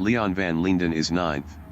Leon van Linden is 9th.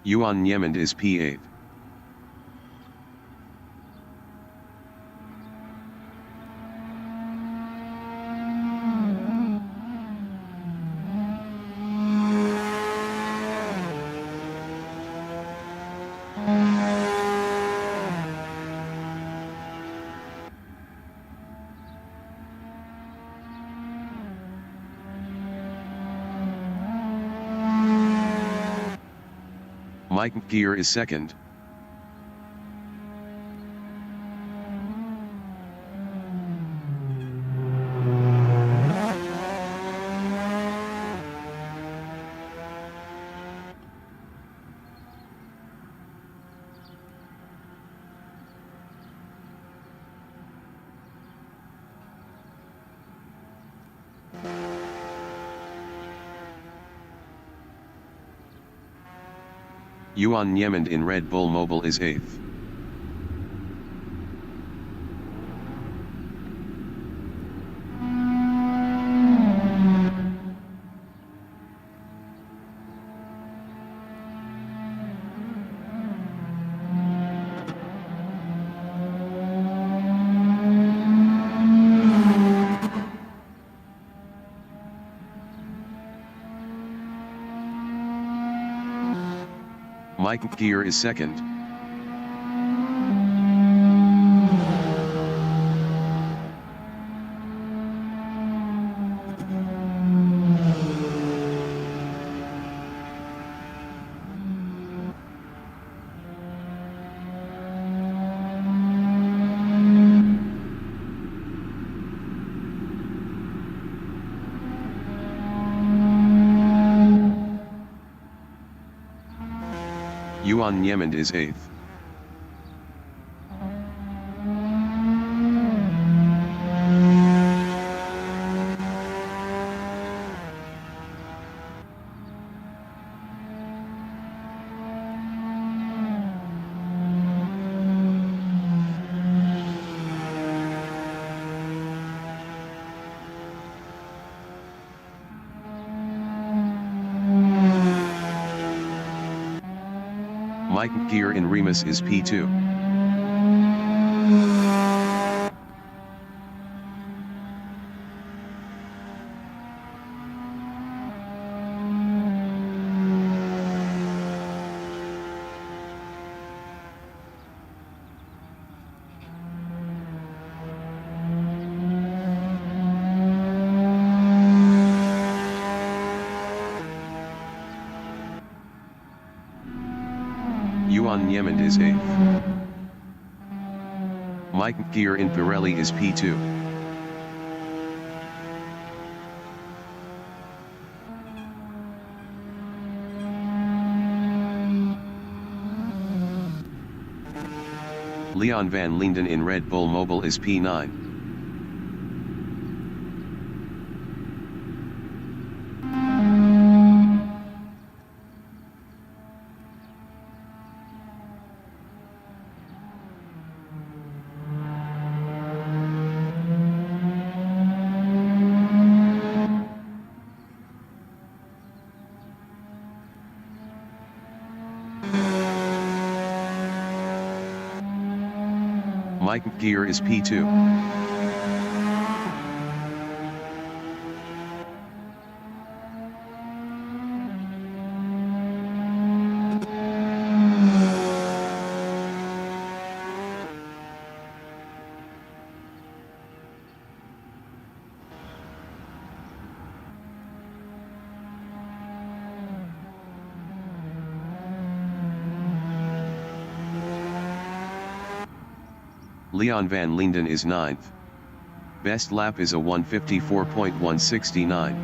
Yuan Niemand is P8. Mike Gear is 2nd. Yuan Niemand in Red Bull Mobile is 8th. Mike Gear is 2nd. Yuan Niemand is 8th. Mike Gear in Remus is P2. Yuan Niemand is 8th. Mike Gear in Pirelli is P2. Leon van Linden in Red Bull Mobile is P9. Mike Gear is P2. Leon van Linden is 9th. Best lap is a 1:54.169.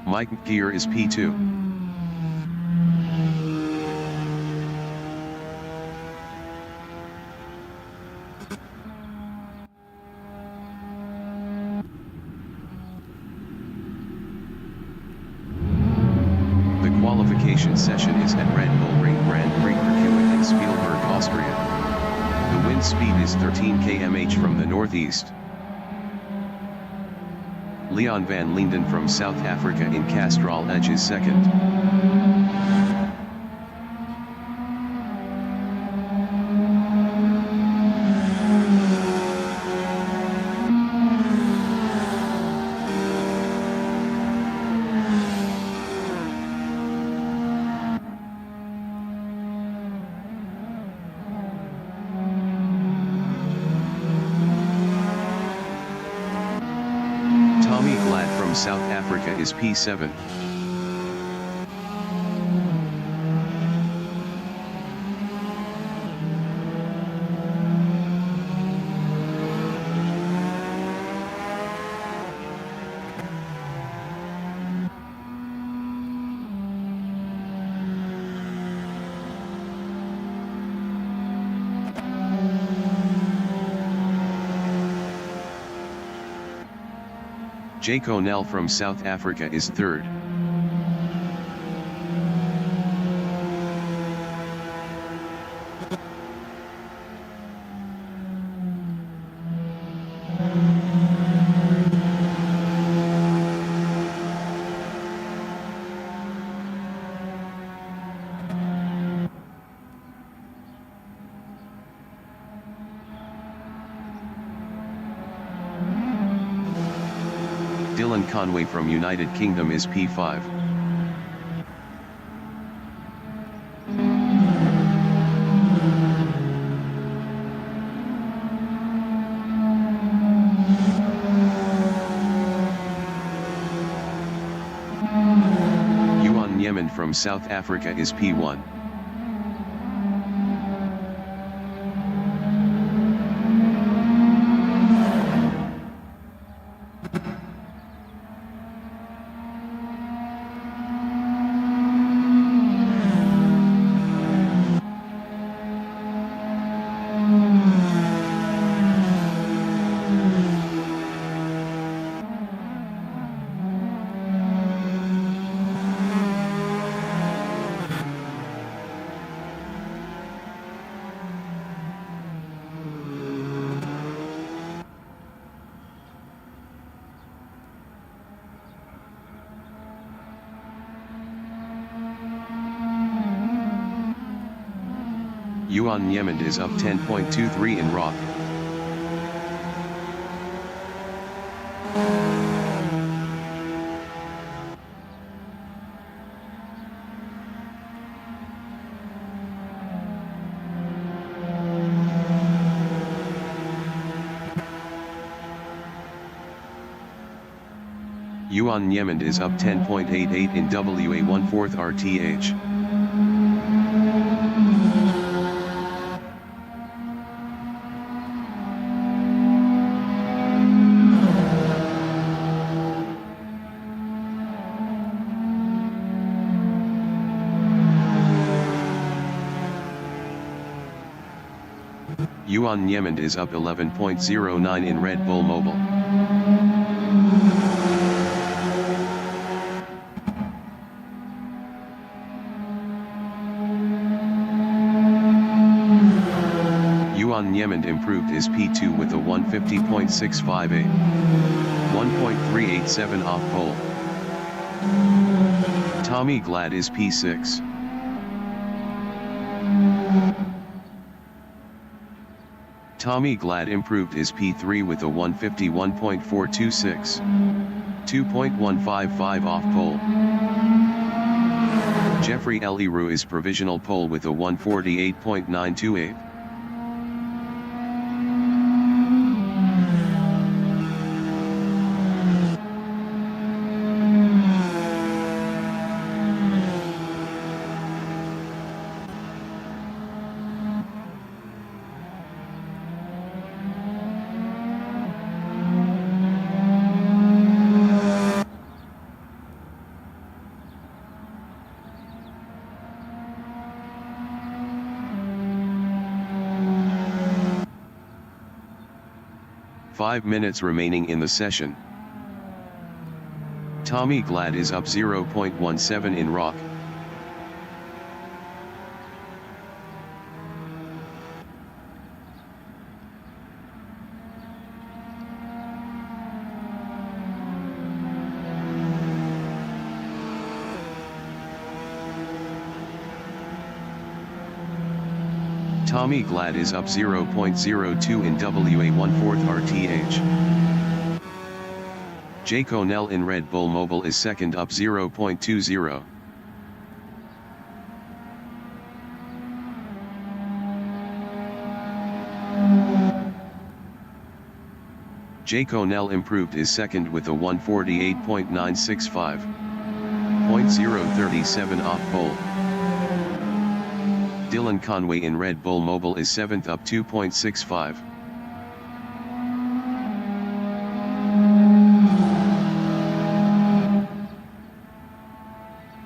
Mike Gear is P2. The qualification session is at Red Bull Ring Grand Prix Kirchhoff in Spielberg, Austria. The wind speed is 13 km/h from the northeast. Leon van Linden from South Africa in Castrol Edge is second. Tommy Glad from South Africa is P7. Jay Connell from South Africa is third. Dylan Conway from United Kingdom is P5. Yuan Yemen from South Africa is P1. Yuan Yemen is up 10.23 in rock. Yuan Yemen is up 10.88 in WA 1/4 RTH. Yuan Yemen is up 11.09 in Red Bull Mobile. Yuan Yemen improved his P2 with a 150.658, 1.387 off pole. Tommy Glad is P6. Tommy Glad improved his P3 with a 151.426, 2.155 off pole. Jeffrey Eliru is provisional pole with a 148.928. 5 minutes remaining in the session. Tommy Glad is up 0.17 in rock. Tommy Glad is up 0.02 in WA1/4 RTH. Jay Connell in Red Bull Mobile is second, up 0.20. Jay Connell improved is second with a 148.965. 0.037 off pole. Dylan Conway in Red Bull Mobile is 7th, up 2.65.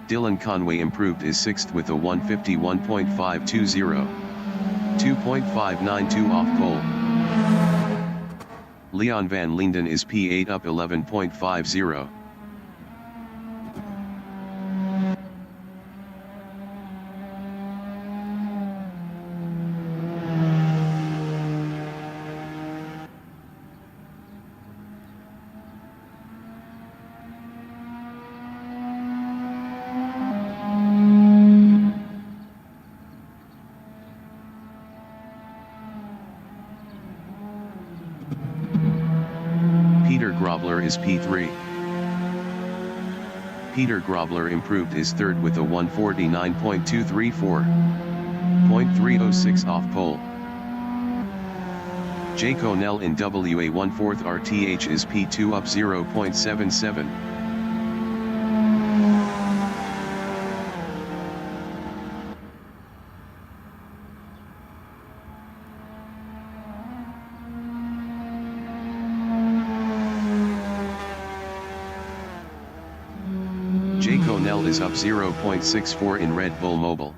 Dylan Conway improved is 6th with a 151.520. 2.592 off pole. Leon van Linden is P8, up 11.50. Peter Grobler is P3. Peter Grobler improved is third with a 149.234. 0.306 off pole. Jay Connell in WA1/4 RTH is P2, up 0.77. Jay Connell is up 0.64 in Red Bull Mobile.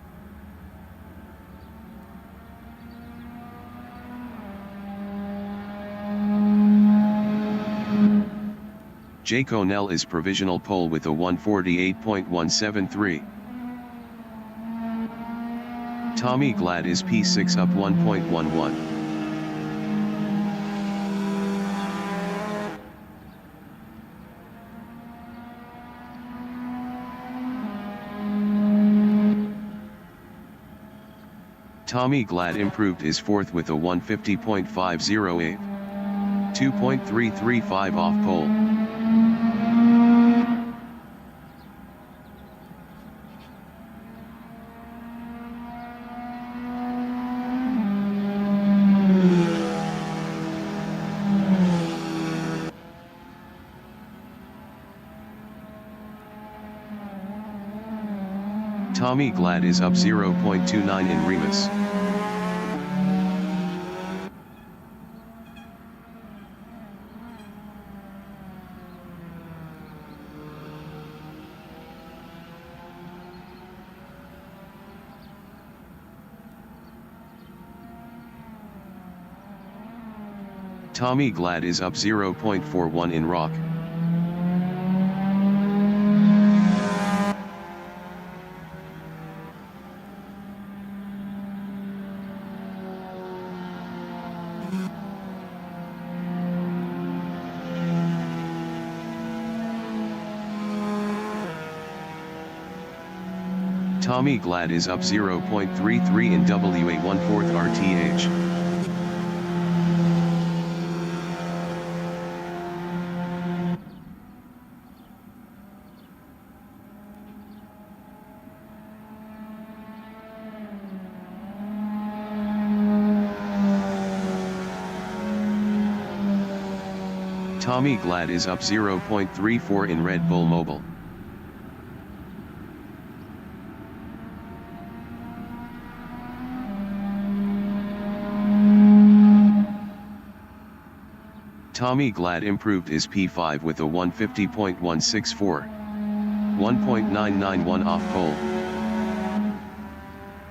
Jay Connell is provisional pole with a 148.173. Tommy Glad is P6, up 1.11. Tommy Glad improved is 4th with a 150.508. 2.335 off pole. Tommy Glad is up 0.29 in Remus. Tommy Glad is up 0.41 in rock. Tommy Glad is up 0.33 in WA1/4 RTH. Tommy Glad is up 0.34 in Red Bull Mobile. Tommy Glad improved is P5 with a 150.164. 1.991 off pole.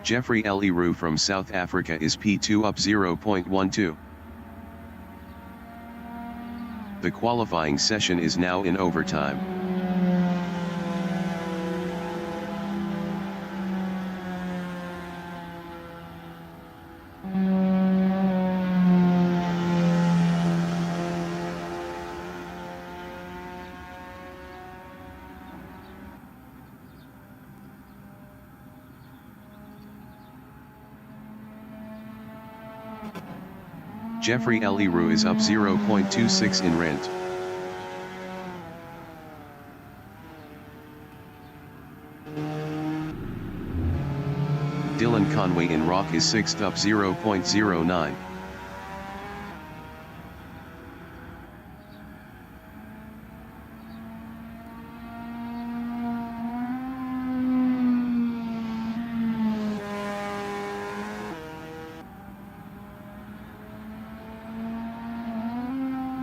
Jeffrey Eliru from South Africa is P2, up 0.12. The qualifying session is now in overtime. Jeffrey Leroux is up 0.26 in rent. Dylan Conway in Rock is 6th, up 0.09.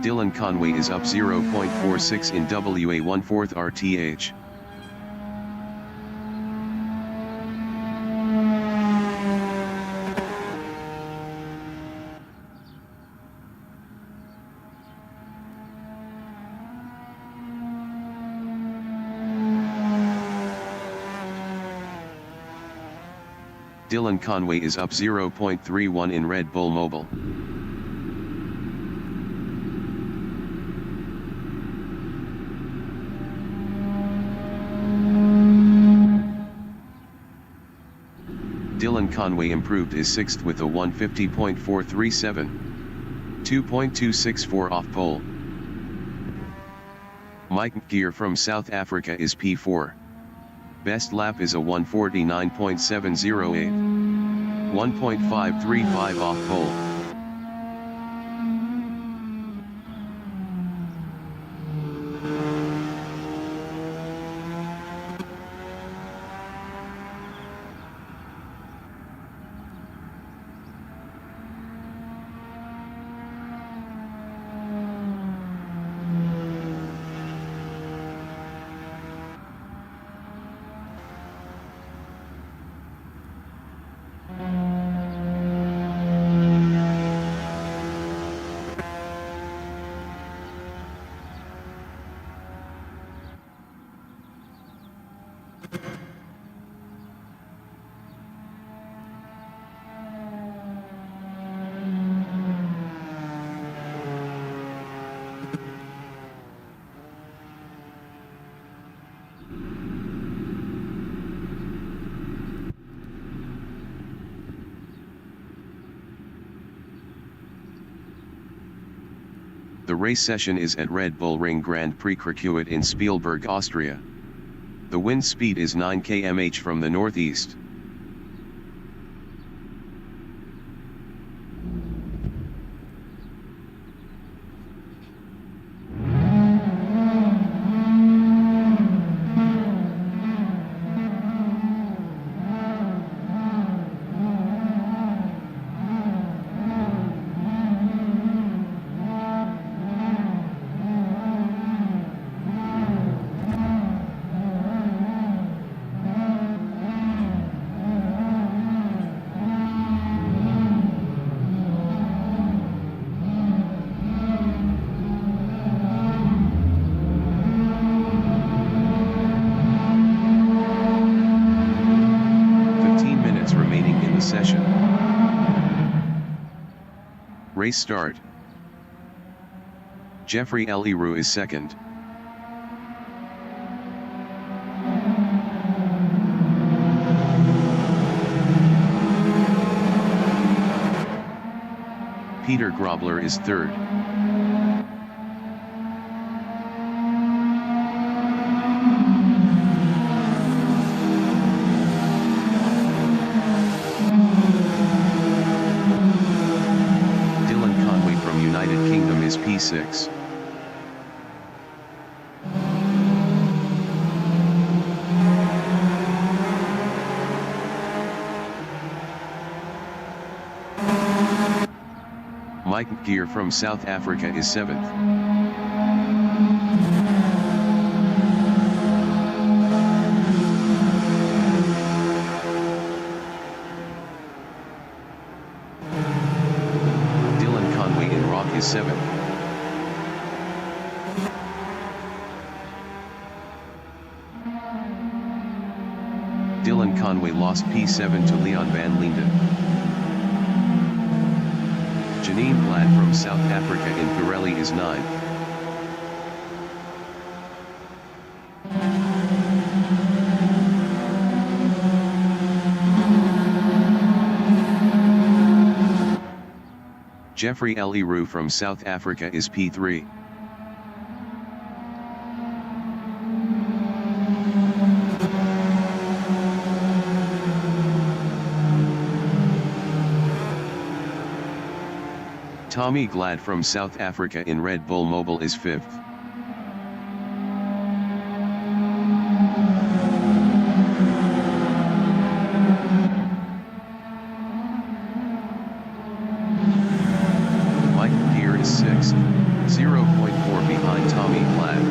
Dylan Conway is up 0.46 in WA1/4 RTH. Dylan Conway is up 0.31 in Red Bull Mobile. Dylan Conway improved is 6th with a 150.437, 2.264 off pole. Mike Gear from South Africa is P4. Best lap is a 149.708, 1.535 off pole. The race session is at Red Bull Ring Grand Prix Circuit in Spielberg, Austria. The wind speed is 9 km/h from the northeast. Session. Race start. Jeffrey Leroux is 2nd. Peter Grobler is 3rd. United Kingdom is P6. Mike Gear from South Africa is 7th. Is 7th. Dylan Conway lost P7 to Leon van Linden. Janine Glad from South Africa in Pirelli is 9th. Jeffrey Eliru from South Africa is P3. Tommy Glad from South Africa in Red Bull Mobile is 5th. Michael Deere is 6th, 0.4 behind Tommy Glad.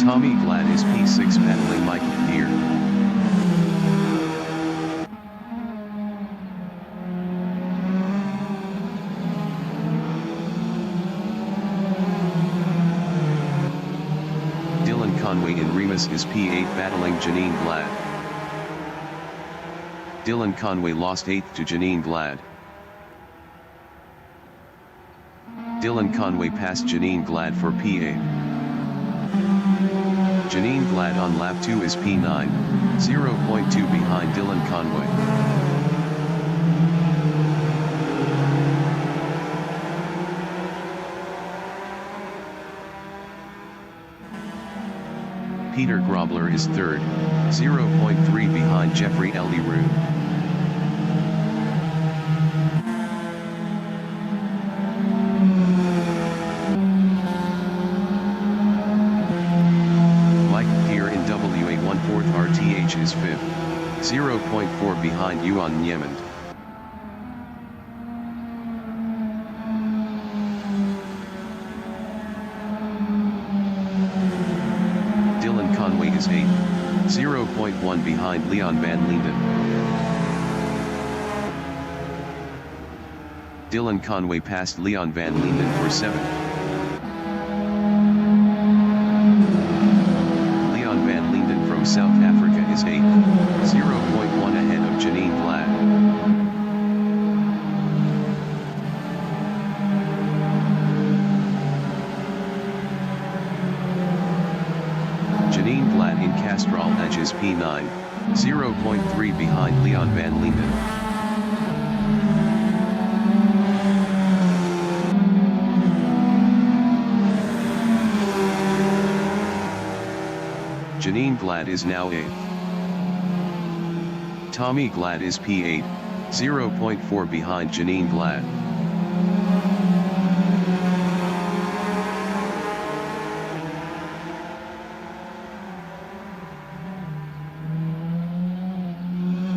Tommy Glad is P6 battling Michael Deere. Dylan Conway in Remus is P8 battling Janine Glad. Dylan Conway lost 8th to Janine Glad. Dylan Conway passed Janine Glad for P8. Janine Glad on lap 2 is P9, 0.2 behind Dylan Conway. Peter Grobler is 3rd, 0.3 behind Jeffrey Eliru. RTH is 5th, 0.4 behind Yuan Niemand. Dylan Conway is 8th, 0.1 behind Leon van Linden. Dylan Conway passed Leon van Linden for 7th. South Africa is 8th, 0.1 ahead of Janine Glad. Janine Glad in Castrol Edge is P9, 0.3 behind Leon van Linden. Janine Glad is now 8th. Tommy Glad is P8, 0.4 behind Janine Glad.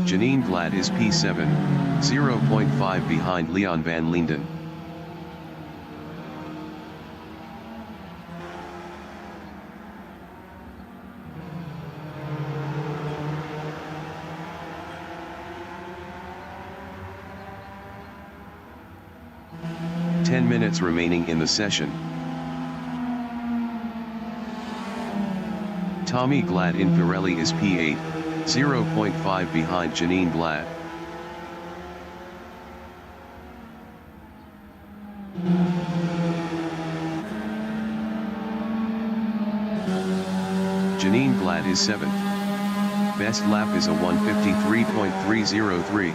Janine Glad is P7, 0.5 behind Leon van Linden. Minutes remaining in the session. Tommy Glad in Pirelli is P8, 0.5 behind Janine Glad. Janine Glad is 7th. Best lap is a 1:53.303.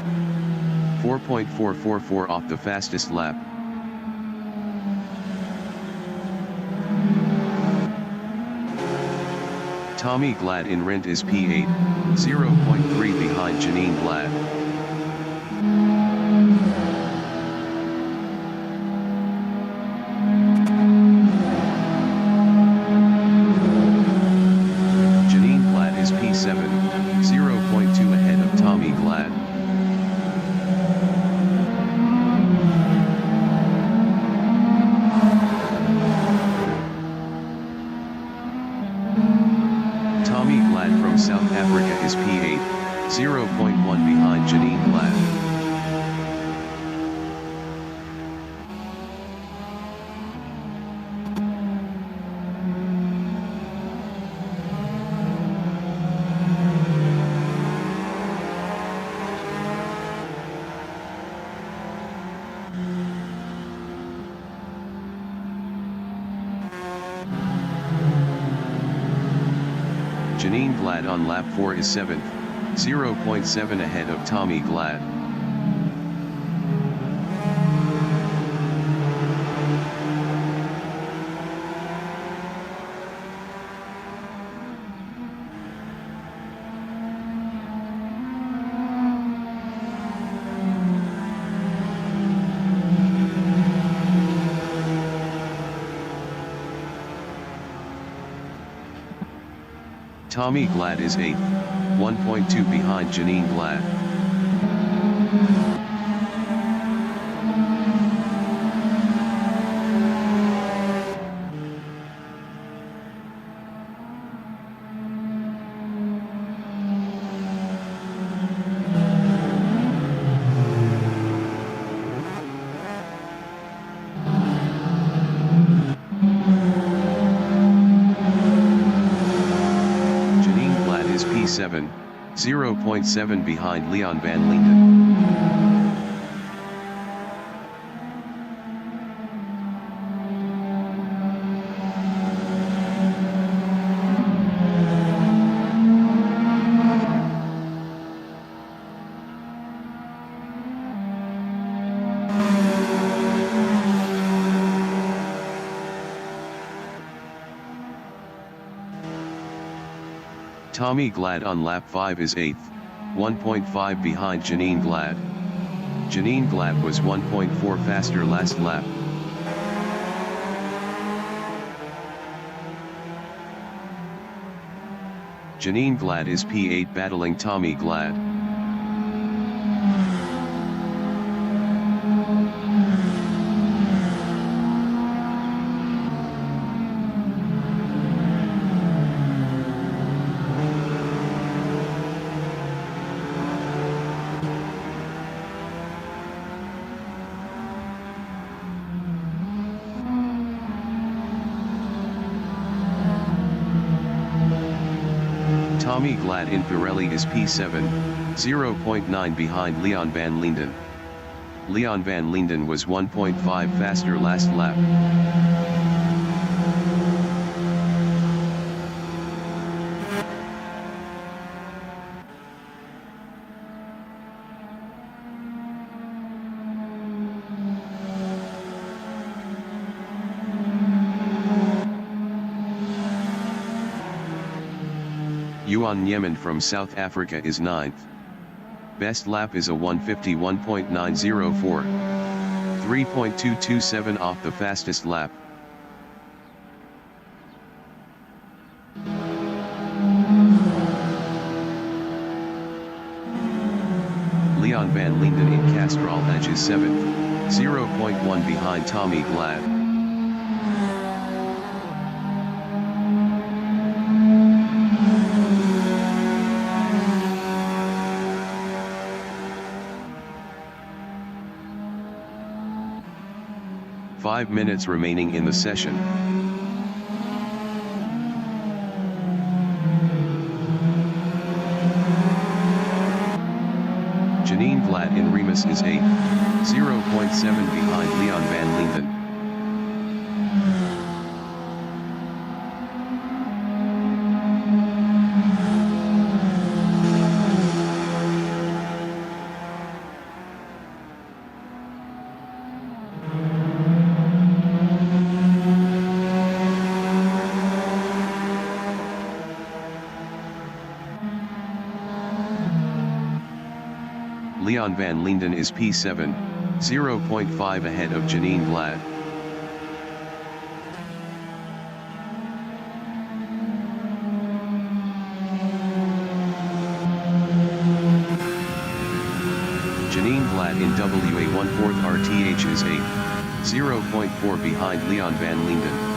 4.444 off the fastest lap. Tommy Glad in Rent is P8, 0.3 behind Janine Glad. Janine Glad is P7, 0.2 ahead of Tommy Glad. Tommy Glad from South Africa is P8, 0.1 behind Janine. Janine Glad on lap 4 is 7th, 0.7 ahead of Tommy Glad. Tommy Glad is 8th, 1.2 behind Janine Glad. P7, 0.7 behind Leon van Linden. Tommy Glad on lap 5 is 8th, 1.5 behind Janine Glad. Janine Glad was 1.4 faster last lap. Janine Glad is P8 battling Tommy Glad. Tommy Glad in Pirelli is P7, 0.9 behind Leon van Linden. Leon van Linden was 1.5 faster last lap. Yuan Yemen from South Africa is 9th. Best lap is a 151.904. 3.227 off the fastest lap. Leon van Linden in Castrol Edge is 7th, 0.1 behind Tommy Glad. Five minutes remaining in the session. Janine Glad in Remus is 8th, 0.7 behind Leon van Linden. Leon van Linden is P7, 0.5 ahead of Janine Glad. Janine Glad in WA14 RTH is 8th, 0.4 behind Leon van Linden.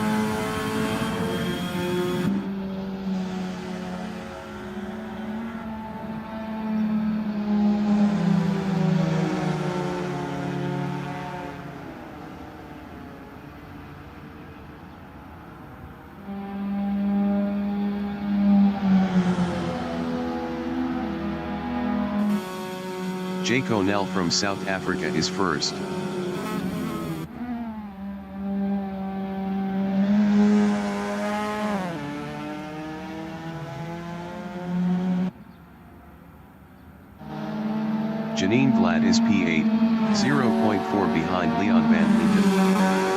Jake O'Neill from South Africa is first. Janine Glad is P8, 0.4 behind Leon van Linden.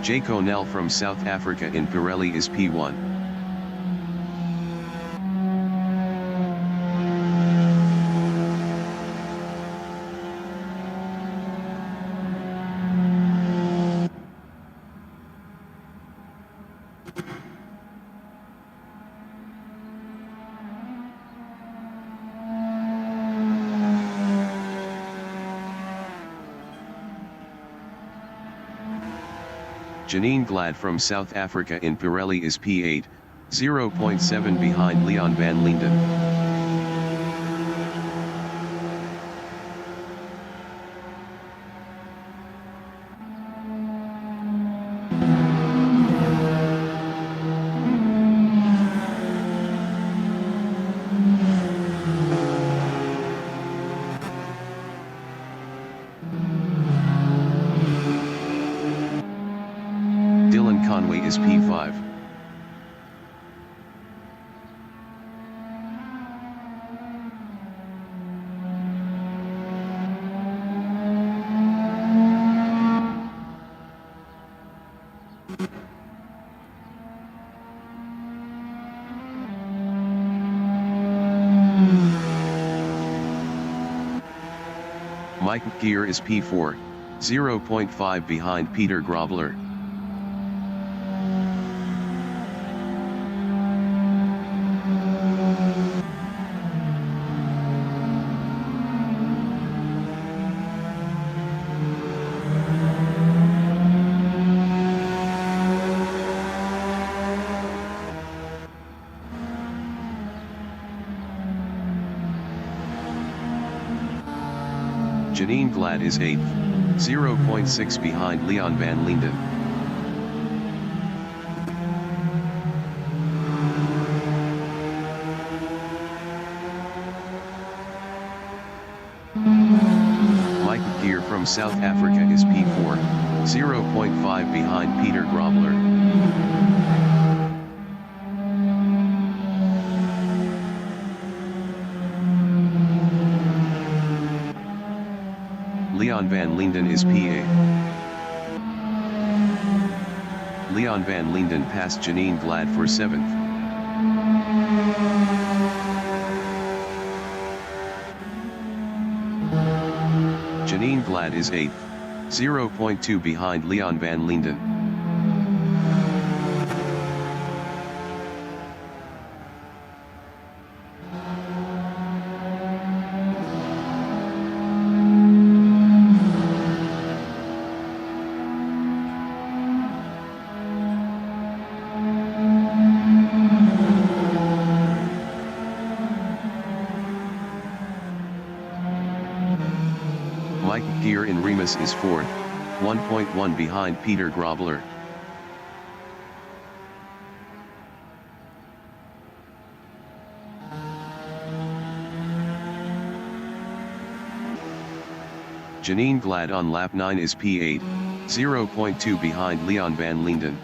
Jay Connell from South Africa in Pirelli is P1. Janine Glad from South Africa in Pirelli is P8, 0.7 behind Leon van Linden. Conway is P5. Mike Gear is P4, 0.5 behind Peter Grobler. Janine Glad is 8th, 0.6 behind Leon van Linden. Mike Gear from South Africa is P4, 0.5 behind Peter Grobler. Leon van Linden is P8. Leon van Linden passed Janine Glad for 7th. Janine Glad is 8th, 0.2 behind Leon van Linden. Mike Gear in Remus is 4th, 1.1 behind Peter Grobler. Janine Glad on lap 9 is P8, 0.2 behind Leon van Linden.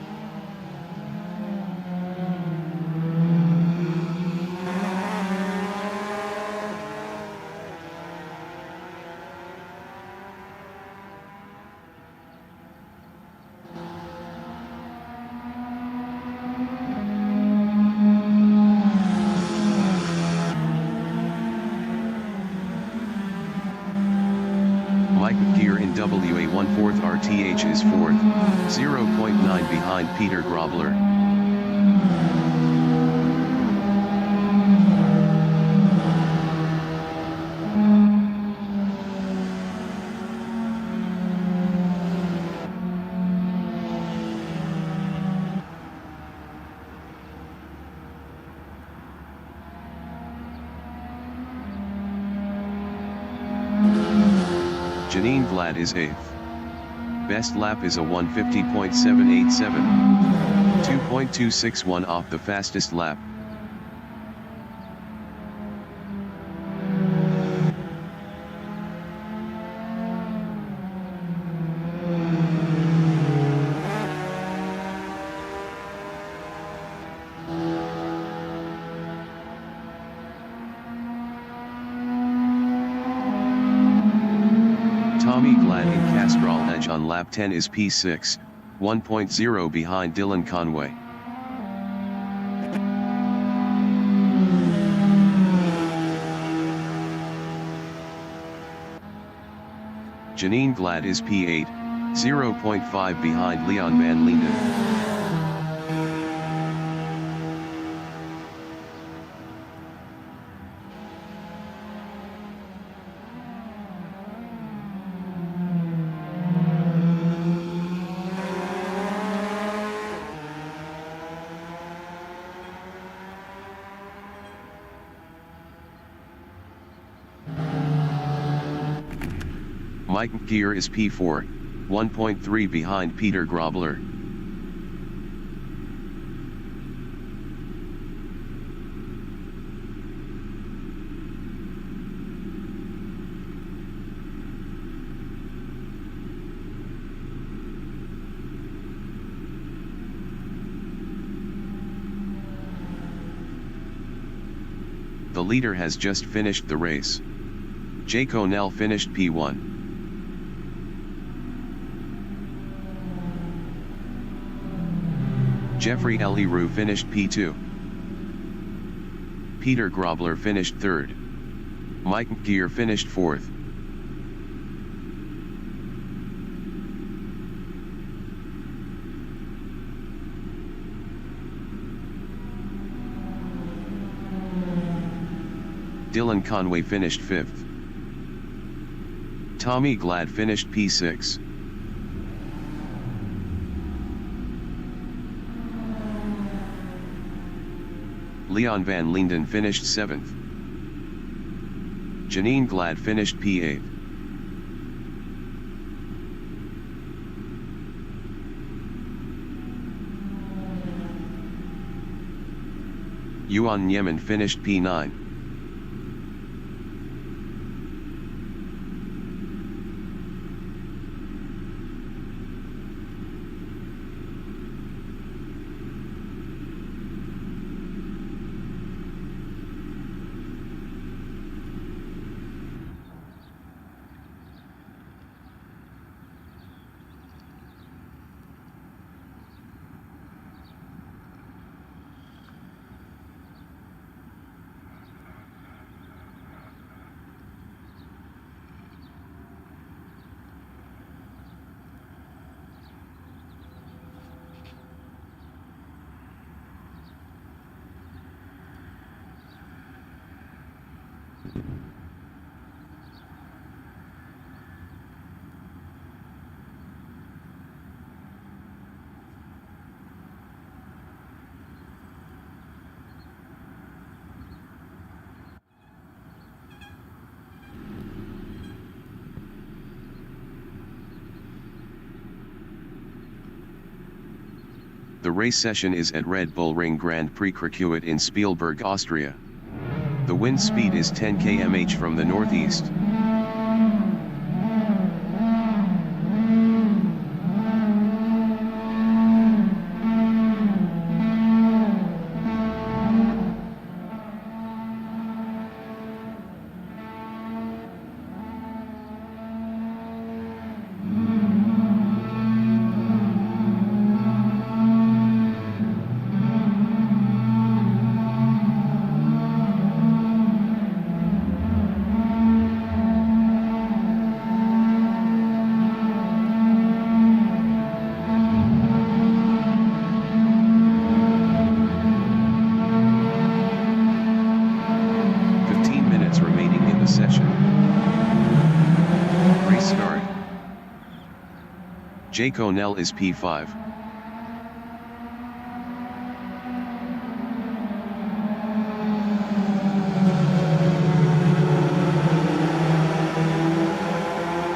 Mike Gear in WA14 RTH is 4th, 0.9 behind Peter Grobler. Janine Glad is 8th. Best lap is a 150.787. 2.261 off the fastest lap. Tommy Glad in Castrol Edge on lap 10 is P6, 1.0 behind Dylan Conway. Janine Glad is P8, 0.5 behind Leon van Linden. Mike Gear is P4, 1.3 behind Peter Grobler. The leader has just finished the race. Jay Connell finished P1. Jeffrey Leroux finished P2. Peter Grobler finished 3rd. Mike Gear finished 4th. Dylan Conway finished 5th. Tommy Glad finished P6. Leon van Linden finished 7th. Janine Glad finished P8. Yuan Yemen finished P9. The race session is at Red Bull Ring Grand Prix Circuit in Spielberg, Austria. The wind speed is 10 km/h from the northeast. Jay Connell is P5.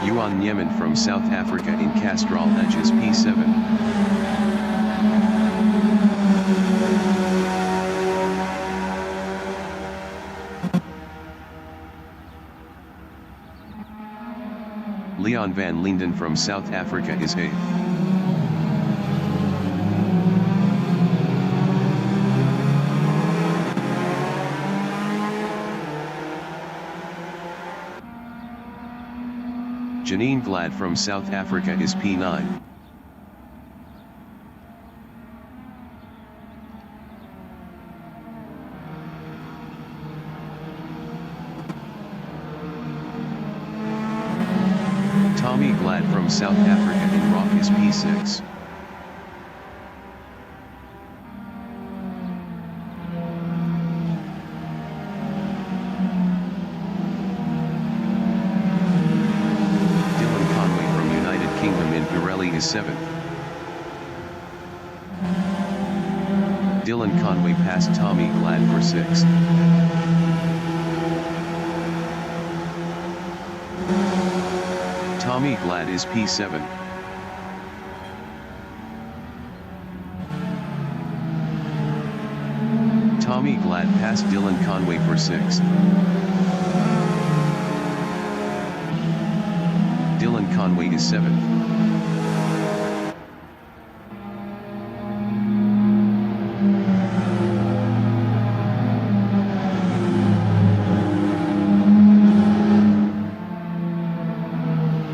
Yuan Yemen Raymond from South Africa in Castrol Edge is P7. Leon van Linden from South Africa is 8th. Janine Glad from South Africa is P9. Tommy Glad from South Africa in Rock is P6. Dylan Conway from United Kingdom in Pirelli is 7th. Dylan Conway passed Tommy Glad for 6th. Tommy Glad is P7. Tommy Glad passed Dylan Conway for 6th. Dylan Conway is 7th.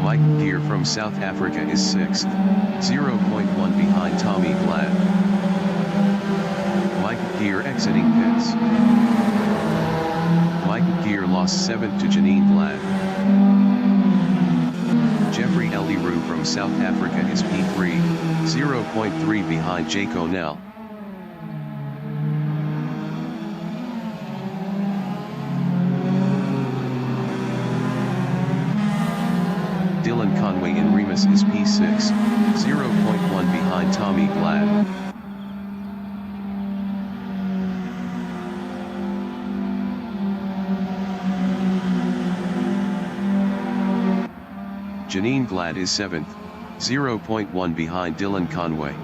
Mike Gear from South Africa is 6th, 0.1 behind Tommy Glad. Mike Gear exiting pits. Mike Gear lost 7th to Janine Glad. Jeffrey Eliru from South Africa is P3, 0.3 behind Jake O'Neill. Dylan Conway in Remus is P6, 0.1 behind Tommy Glad. Janine Glad is 7th, 0.1 behind Dylan Conway.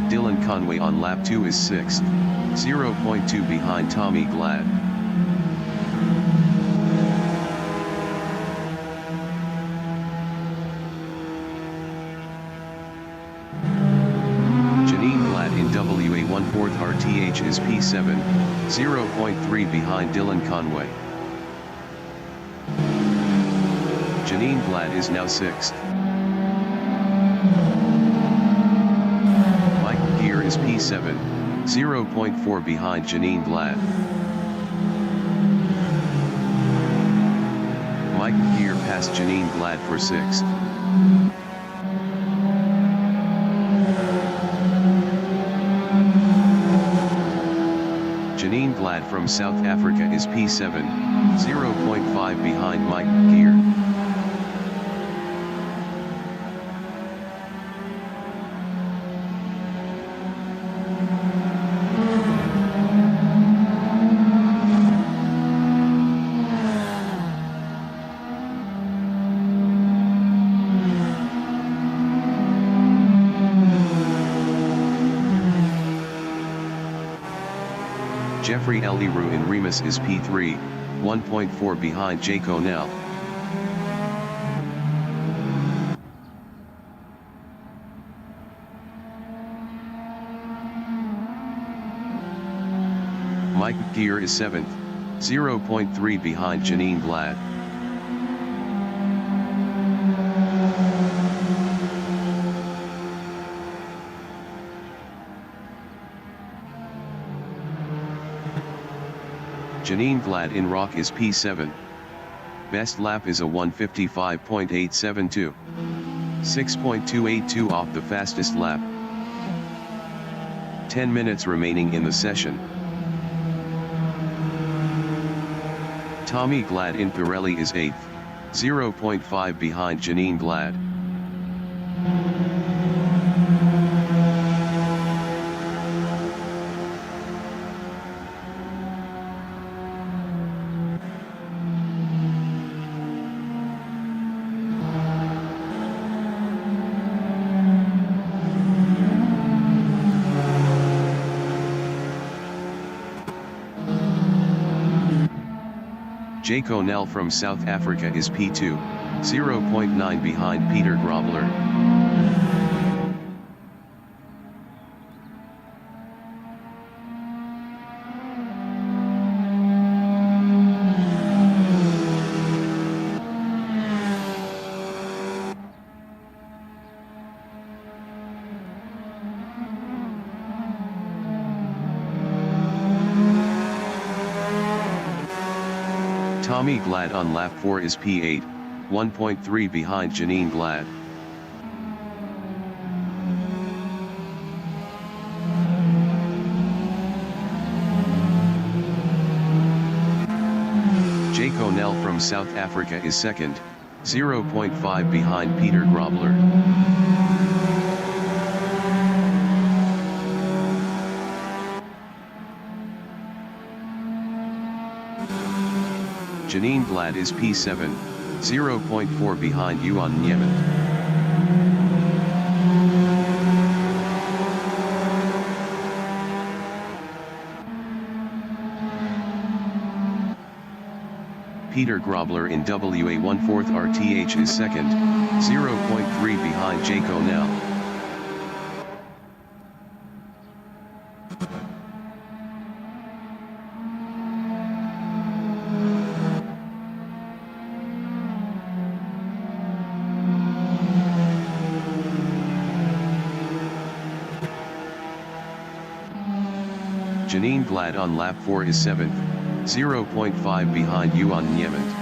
Dylan Conway on lap 2 is 6th, 0.2 behind Tommy Glad. Janine Glad in WA14 RTH is P7, 0.3 behind Dylan Conway. Janine Glad is now 6th. Gear is P7, 0.4 behind Janine Glad. Mike Gear passed Janine Glad for 6th. Janine Glad from South Africa is P7, 0.5 behind Mike Gear. Jeffrey Eliru in Remus is P3, 1.4 behind Jake O'Neill. Mike Gear is 7th, 0.3 behind Janine Glad. Janine Glad in Rock is P7. Best lap is a 1:55.872. 6.282 off the fastest lap. 10 minutes remaining in the session. Tommy Glad in Pirelli is 8th, 0.5 behind Janine Glad. Jay Connell from South Africa is P2, 0.9 behind Peter Grobler. Tommy Glad on lap 4 is P8, 1.3 behind Janine Glad. Jay Connell from South Africa is second, 0.5 behind Peter Grobler. Janine Glad is P7, 0.4 behind Yuan Niemann. Peter Grobler in WA14 RTH is second, 0.3 behind Jay Connell. Janine Glad on lap 4 is 7th, 0.5 behind Yuan Niemann.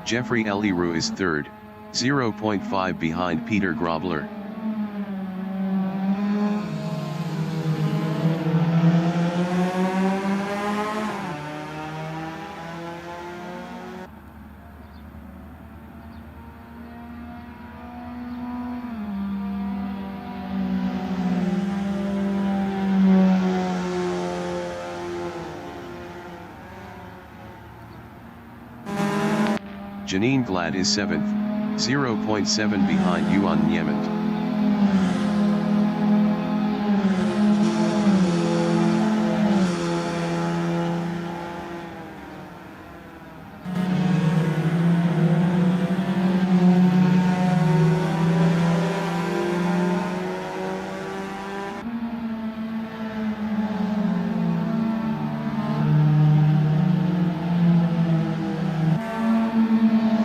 Jeffrey Eliru is third, 0.5 behind Peter Grobler. Janine Glad is 7th, 0.7 behind Yuan Niemann.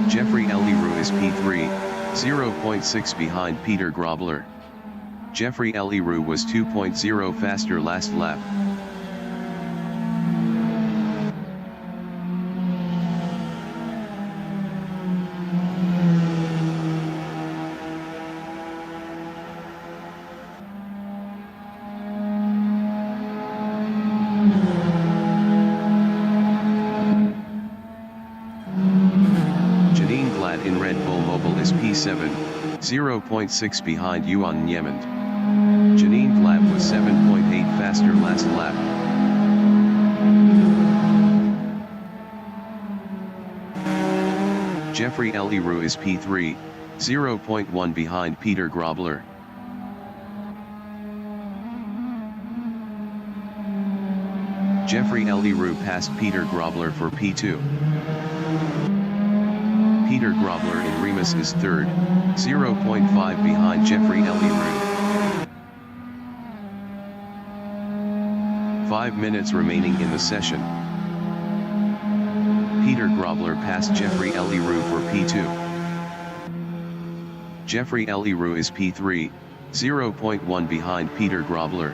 Jeffrey Eliru is P3, 0.6 behind Peter Grobler. Jeffrey Eliru was 2.0 faster last lap. In Red Bull Mobile is P7, 0.6 behind Yuan Niemann. Janine Glad was 7.8 faster last lap. Jeffrey Eliru is P3, 0.1 behind Peter Grobler. Jeffrey Eliru passed Peter Grobler for P2. Peter Grobler in Remus is third, 0.5 behind Jeffrey Eliru. 5 minutes remaining in the session. Peter Grobler passed Jeffrey Eliru for P2. Jeffrey Eliru is P3, 0.1 behind Peter Grobler.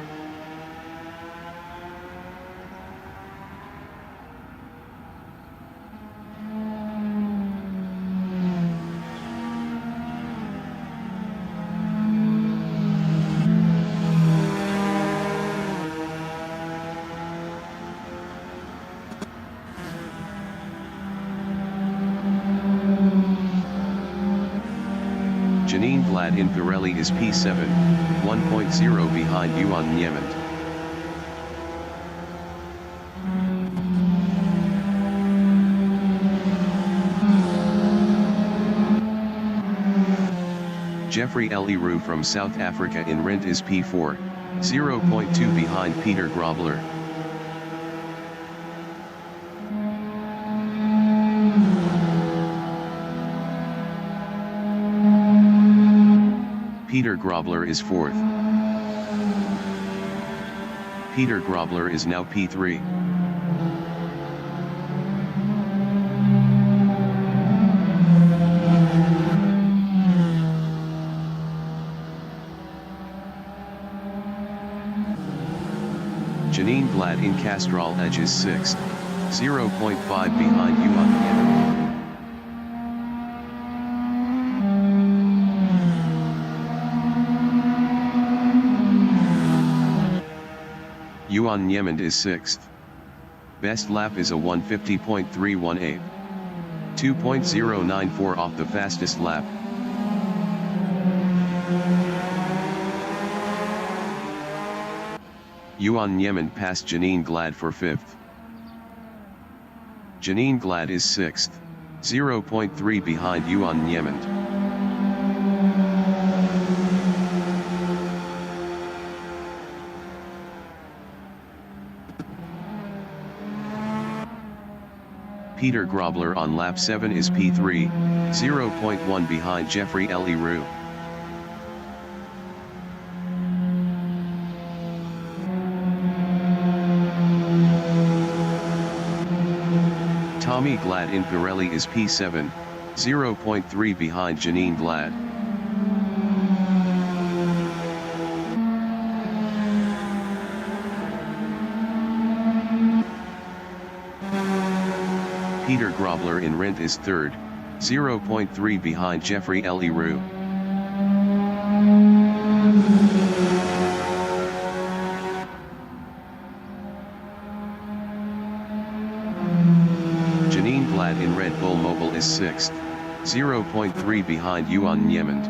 Janine Glad in Pirelli is P7, 1.0 behind Yuan Niemand. Jeffrey Eliru from South Africa in Rent is P4, 0.2 behind Peter Grobler. Peter Grobler is 4th. Peter Grobler is now P3. Janine Glad in Castrol Edge is 6th, 0.5 behind Yuan Niemand. Yuan Niemand is 6th. Best lap is a 150.318. 2.094 off the fastest lap. Yuan Niemand passed Janine Glad for 5th. Janine Glad is 6th, 0.3 behind Yuan Niemand. Peter Grobler on lap 7 is P3, 0.1 behind Jeffrey Eliru. Tommy Glad in Pirelli is P7, 0.3 behind Janine Glad. Peter Grobler in Rent is 3rd, 0.3 behind Jeffrey Eliru. Janine Glad in Red Bull Mobile is 6th, 0.3 behind Yuan Niemand.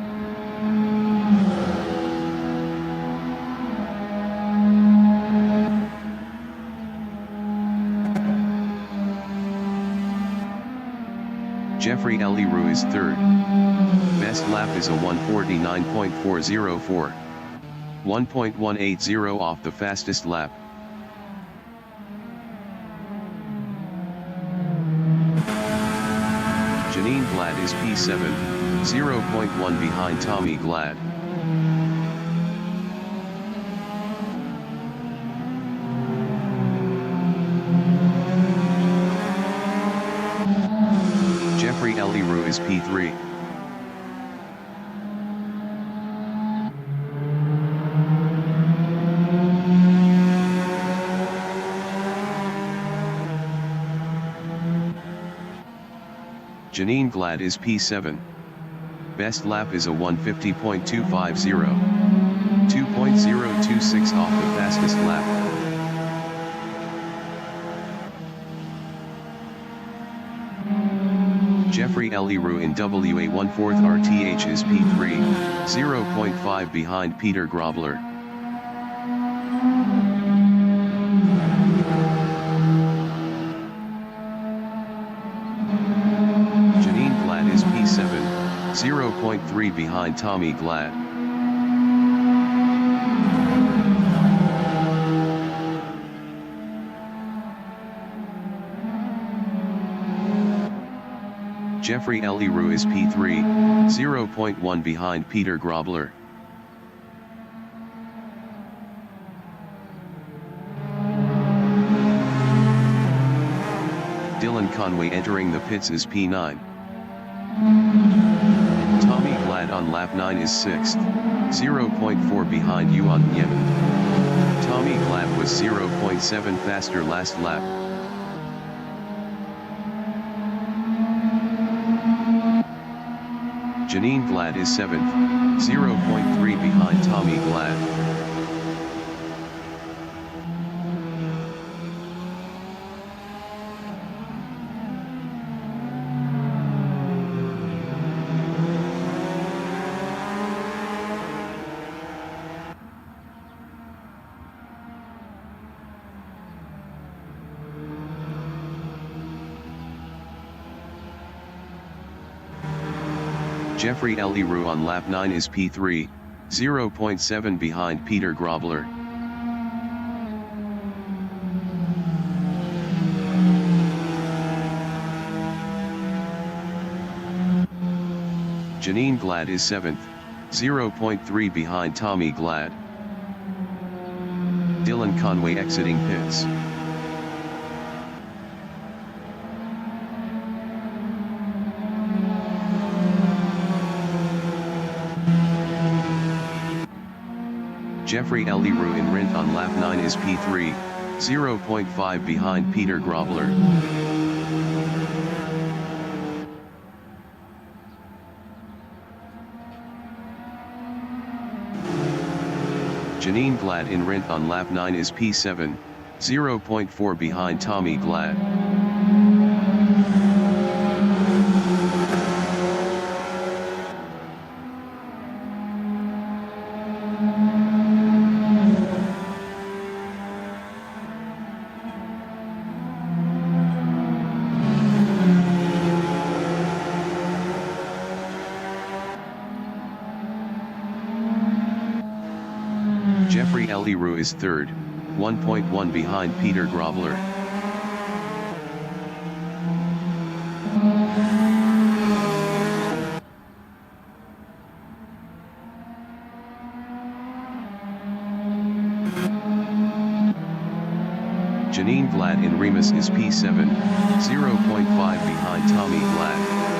Jeffrey Eliru is 3rd. Best lap is a 149.404. 1.180 off the fastest lap. Janine Glad is P7, 0.1 behind Tommy Glad. Jeffrey Eliru is P3. Janine Glad is P7. Best lap is a 150.250. 2.026 off the fastest lap. Jeffrey Eliru in WA1/4 RTH is P3, 0.5 behind Peter Grobler. Janine Glad is P7, 0.3 behind Tommy Glad. Jeffrey Eliru is P3, 0.1 behind Peter Grobler. Dylan Conway entering the pits is P9. Tommy Glad on lap 9 is 6th, 0.4 behind Yuan Niemand. Tommy Glad was 0.7 faster last lap. Janine Glad is 7th, 0.3 behind Tommy Glad. Jeffrey Leroux on lap 9 is P3, 0.7 behind Peter Grobler. Janine Glad is 7th, 0.3 behind Tommy Glad. Dylan Conway exiting pits. Jeffrey Leroux in Rint on lap 9 is P3, 0.5 behind Peter Grobler. Janine Glad in Rint on lap 9 is P7, 0.4 behind Tommy Glad. Jeffrey Leroux is 3rd, 1.1 behind Peter Grobler. Janine Glad in Remus is P7, 0.5 behind Tommy Glad.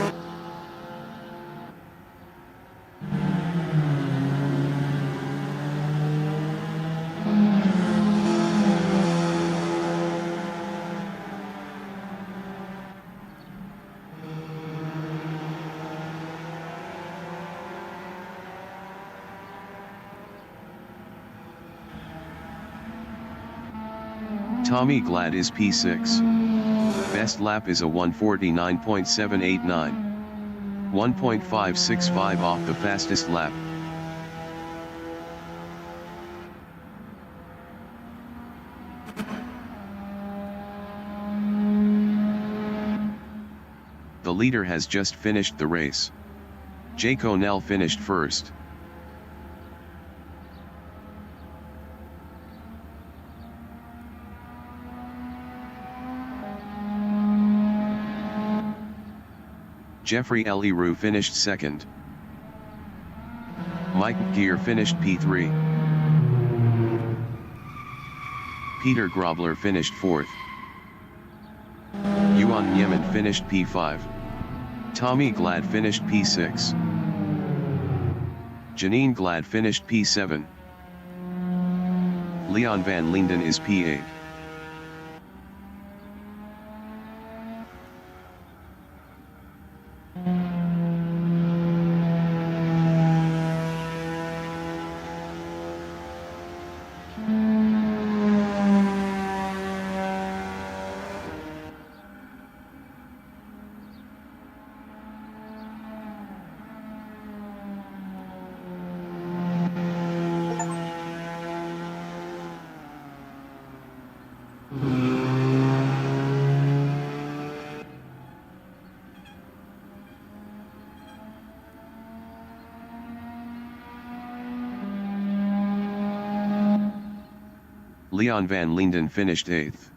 Tommy Glad is P6. Best lap is a 1:49.789. 1.565 off the fastest lap. The leader has just finished the race. Jay Connell finished first. Jeffrey Leroux finished second. Mike Gear finished P3. Peter Grobler finished fourth. Yuan Yemen finished P5. Tommy Glad finished P6. Janine Glad finished P7. Leon van Linden is P8. Leon van Linden finished 8th.